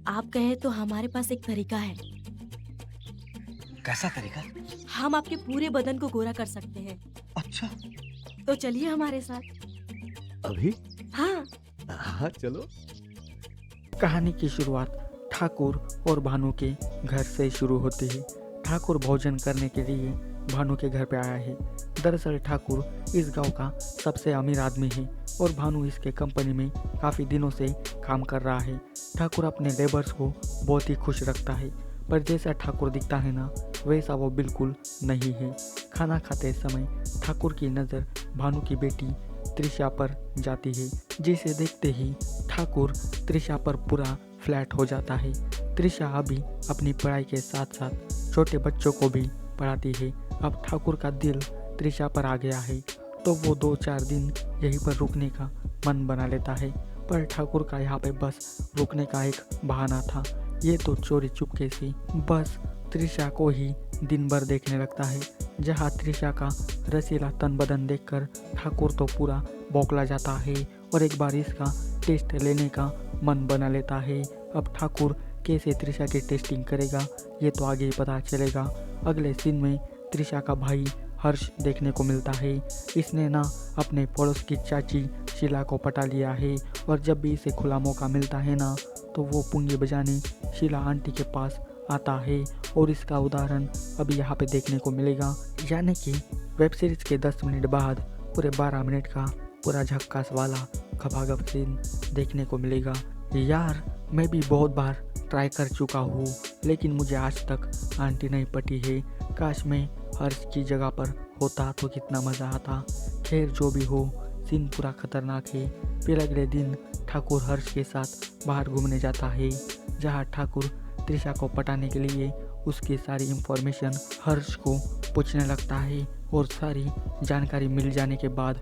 आप कहें तो हमारे पास एक तरीका है। कैसा तरीका? हम आपके पूरे बदन को गोरा कर सकते हैं। अच्छा। तो चलिए हमारे साथ। अभी? हाँ। हाँ, चलो। कहानी की शुरुआत ठाकुर और भानु के घर से शुरू होती है। ठाकुर भोजन करने के लिए भानु के घर पे आया है। दरअसल ठाकुर इस गांव का सबसे अमीर आदमी है और भानु इसके कंपनी में काफ़ी दिनों से काम कर रहा है। ठाकुर अपने लेबर्स को बहुत ही खुश रखता है, पर जैसा ठाकुर दिखता है ना, वैसा वो बिल्कुल नहीं है। खाना खाते समय ठाकुर की नज़र भानु की बेटी त्रिशा पर जाती है, जिसे देखते ही ठाकुर त्रिशा पर पूरा फ्लैट हो जाता है। त्रिशा अभी अपनी पढ़ाई के साथ साथ छोटे बच्चों को भी पढ़ाती है। अब ठाकुर का दिल त्रिशा पर आ गया है, तो वो 2-4 दिन यहीं पर रुकने का मन बना लेता है। पर ठाकुर का यहाँ पे बस रुकने का एक बहाना था। ये तो चोरी चुपके से बस त्रिशा को ही दिन भर देखने लगता है। जहाँ त्रिशा का रसीला तन बदन देखकर ठाकुर तो पूरा बौखला जाता है और एक बार इसका टेस्ट लेने का मन बना लेता है। अब ठाकुर कैसे त्रिशा की टेस्टिंग करेगा, ये तो आगे ही पता चलेगा। अगले सीन में त्रिशा का भाई हर्ष देखने को मिलता है। इसने ना अपने पड़ोस की चाची शीला को पटा लिया है और जब भी इसे खुला मौका मिलता है ना, तो वो पुंगी बजाने शीला आंटी के पास आता है और इसका उदाहरण अभी यहाँ पे देखने को मिलेगा। यानी कि वेब सीरीज के 10 मिनट बाद पूरे 12 मिनट का पूरा झक्कास वाला खपागप सीन देखने को मिलेगा। यार, मैं भी बहुत बार ट्राई कर चुका हूँ, लेकिन मुझे आज तक आंटी नहीं पटी है। काश मैं हर्ष की जगह पर होता तो कितना मज़ा आता। खैर, जो भी हो, सीन पूरा खतरनाक है। फिर अगले दिन ठाकुर हर्ष के साथ बाहर घूमने जाता है, जहाँ ठाकुर त्रिशा को पटाने के लिए उसकी सारी इंफॉर्मेशन हर्ष को पूछने लगता है और सारी जानकारी मिल जाने के बाद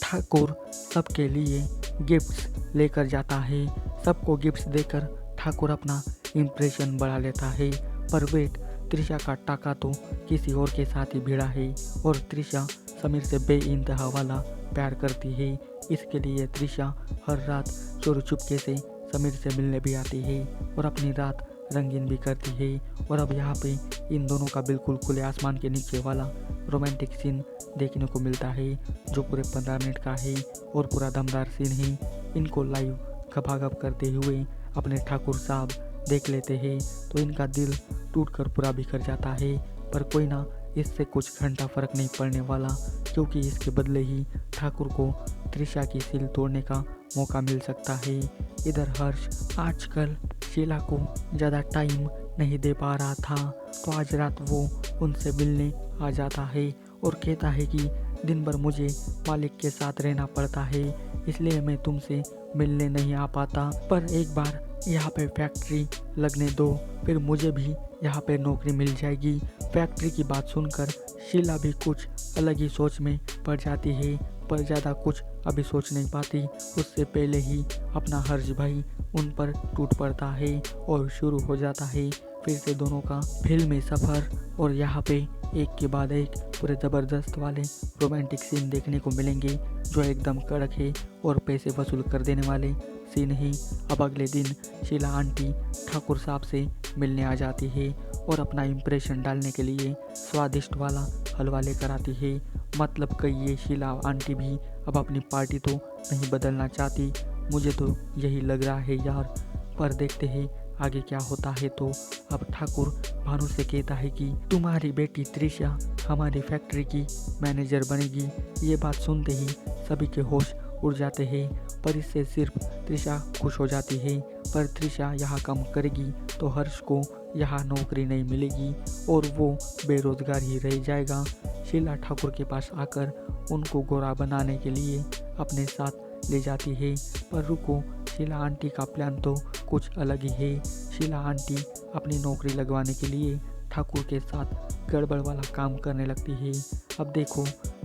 ठाकुर सबके लिए गिफ्ट्स लेकर जाता है। सबको गिफ्ट्स देकर ठाकुर अपना इम्प्रेशन बढ़ा लेता है। पर वेट, त्रिशा का टाका तो किसी और के साथ ही भिड़ा है और त्रिशा समीर से बेइंतहा वाला प्यार करती है। इसके लिए त्रिशा हर रात चोरी चुपके से समीर से मिलने भी आती है और अपनी रात रंगीन भी करती है। और अब यहाँ पे इन दोनों का बिल्कुल खुले आसमान के नीचे वाला रोमांटिक सीन देखने को मिलता है, जो पूरे 15 मिनट का है और पूरा दमदार सीन है। इनको लाइव खपाखप करते हुए अपने ठाकुर साहब देख लेते हैं तो इनका दिल टूटकर पूरा बिखर जाता है। पर कोई ना, इससे कुछ घंटा फर्क नहीं पड़ने वाला, क्योंकि इसके बदले ही ठाकुर को त्रिशा की सील तोड़ने का मौका मिल सकता है। इधर हर्ष आजकल शीला को ज़्यादा टाइम नहीं दे पा रहा था, तो आज रात वो उनसे मिलने आ जाता है और कहता है कि दिन भर मुझे मालिक के साथ रहना पड़ता है, इसलिए मैं तुमसे मिलने नहीं आ पाता। पर एक बार यहाँ पे फैक्ट्री लगने दो, फिर मुझे भी यहाँ पे नौकरी मिल जाएगी। फैक्ट्री की बात सुनकर शीला भी कुछ अलग ही सोच में पड़ जाती है, पर ज़्यादा कुछ अभी सोच नहीं पाती। उससे पहले ही अपना हर्ष भाई उन पर टूट पड़ता है और शुरू हो जाता है फिर से दोनों का फिल्मी सफ़र। और यहाँ पे एक के बाद एक पूरे ज़बरदस्त वाले रोमांटिक सीन देखने को मिलेंगे, जो एकदम कड़क है और पैसे वसूल कर देने वाले सीन ही। अब अगले दिन शीला आंटी ठाकुर साहब से मिलने आ जाती है और अपना इम्प्रेशन डालने के लिए स्वादिष्ट वाला हलवा लेकर आती है। मतलब कि ये शीला आंटी भी अब अपनी पार्टी तो नहीं बदलना चाहती, मुझे तो यही लग रहा है यार। पर देखते हैं आगे क्या होता है। तो अब ठाकुर भानु से कहता है कि तुम्हारी बेटी त्रिशा हमारी फैक्ट्री की मैनेजर बनेगी। ये बात सुनते ही सभी के होश उड़ जाते हैं, पर इससे सिर्फ त्रिशा खुश हो जाती है। पर त्रिशा यहाँ काम करेगी तो हर्ष को यहाँ नौकरी नहीं मिलेगी और वो बेरोजगार ही रह जाएगा। शीला ठाकुर के पास आकर उनको गोरा बनाने के लिए अपने साथ ले जाती है। पर रुको, शीला आंटी का प्लान तो कुछ अलग ही है। शीला आंटी अपनी नौकरी लगवाने के लिए ठाकुर के साथ गड़बड़ वाला काम करने लगती है। अब देखो,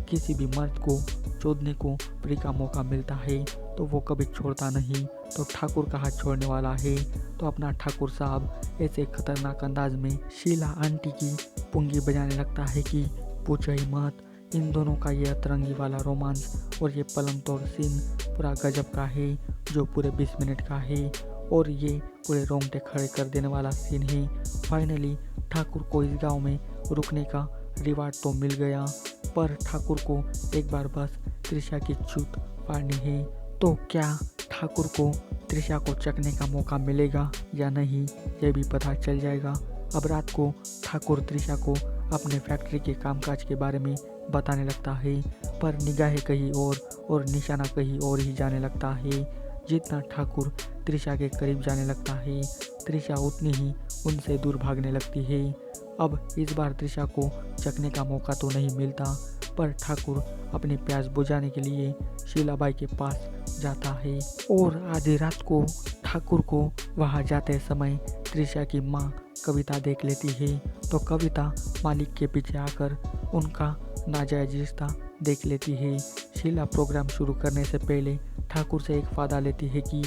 किसी भी मर्द को चोदने को फ्री का मौका मिलता है तो वो कभी छोड़ता नहीं, तो ठाकुर का हाथ छोड़ने वाला है। तो अपना ठाकुर साहब ऐसे खतरनाक अंदाज में शीला आंटी की पुंगी बजाने लगता है कि पूछो ही मत। इन दोनों का ये अतरंगी वाला रोमांस और ये पलंग तोड़ सीन पूरा गजब का है, जो पूरे 20 मिनट का है और ये पूरे रोंगटे खड़े कर देने वाला सीन है। फाइनली ठाकुर को इस गांव में रुकने का रिवार्ड तो मिल गया, पर ठाकुर को एक बार बस त्रिशा की चूत फाड़नी है। तो क्या ठाकुर को त्रिशा को चखने का मौका मिलेगा या नहीं, ये भी पता चल जाएगा। अब रात को ठाकुर त्रिशा को अपने फैक्ट्री के कामकाज के बारे में बताने लगता है, पर निगाहें कहीं और निशाना कहीं और ही जाने लगता है। जितना ठाकुर त्रिशा के करीब जाने लगता है, त्रिशा उतनी ही उनसे दूर भागने लगती है। अब इस बार त्रिशा को चखने का मौका तो नहीं मिलता, पर ठाकुर अपनी प्यास बुझाने के लिए शीलाबाई के पास जाता है। और आधी रात को ठाकुर को वहां जाते समय त्रिशा की माँ कविता देख लेती है, तो कविता मालिक के पीछे आकर उनका नाजायज रिश्ता देख लेती है। शीला प्रोग्राम शुरू करने से पहले ठाकुर से एक वादा लेती है कि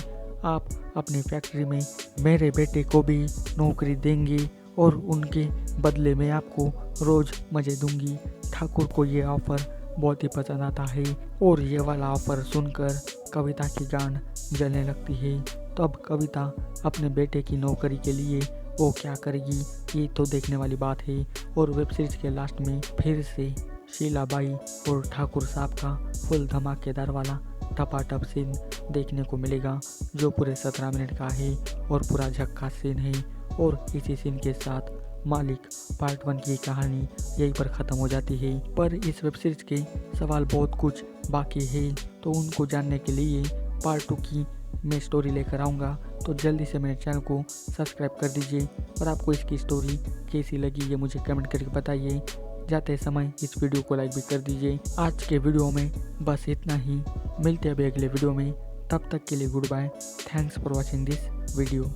आप अपनी फैक्ट्री में मेरे बेटे को भी नौकरी देंगे और उनके बदले में आपको रोज मजे दूंगी। ठाकुर को ये ऑफर बहुत ही पसंद आता है और ये वाला ऑफर सुनकर कविता की गांड जलने लगती है। तो अब कविता अपने बेटे की नौकरी के लिए वो क्या करेगी, ये तो देखने वाली बात है। और वेब सीरीज के लास्ट में फिर से शीलाबाई और ठाकुर साहब का फुल धमाकेदार वाला टपाटप सीन देखने को मिलेगा, जो पूरे 17 मिनट का है और पूरा झक्कास सीन है। और इसी सीन के साथ मालिक पार्ट 1 की कहानी यहीं पर ख़त्म हो जाती है। पर इस वेब सीरीज के सवाल बहुत कुछ बाकी है, तो उनको जानने के लिए पार्ट 2 की मैं स्टोरी लेकर आऊँगा। तो जल्दी से मेरे चैनल को सब्सक्राइब कर दीजिए और आपको इसकी स्टोरी कैसी लगी ये मुझे कमेंट करके बताइए। जाते समय इस वीडियो को लाइक भी कर दीजिए। आज के वीडियो में बस इतना ही, मिलते हैं अभी अगले वीडियो में। तब तक के लिए goodbye. Thanks for watching this video.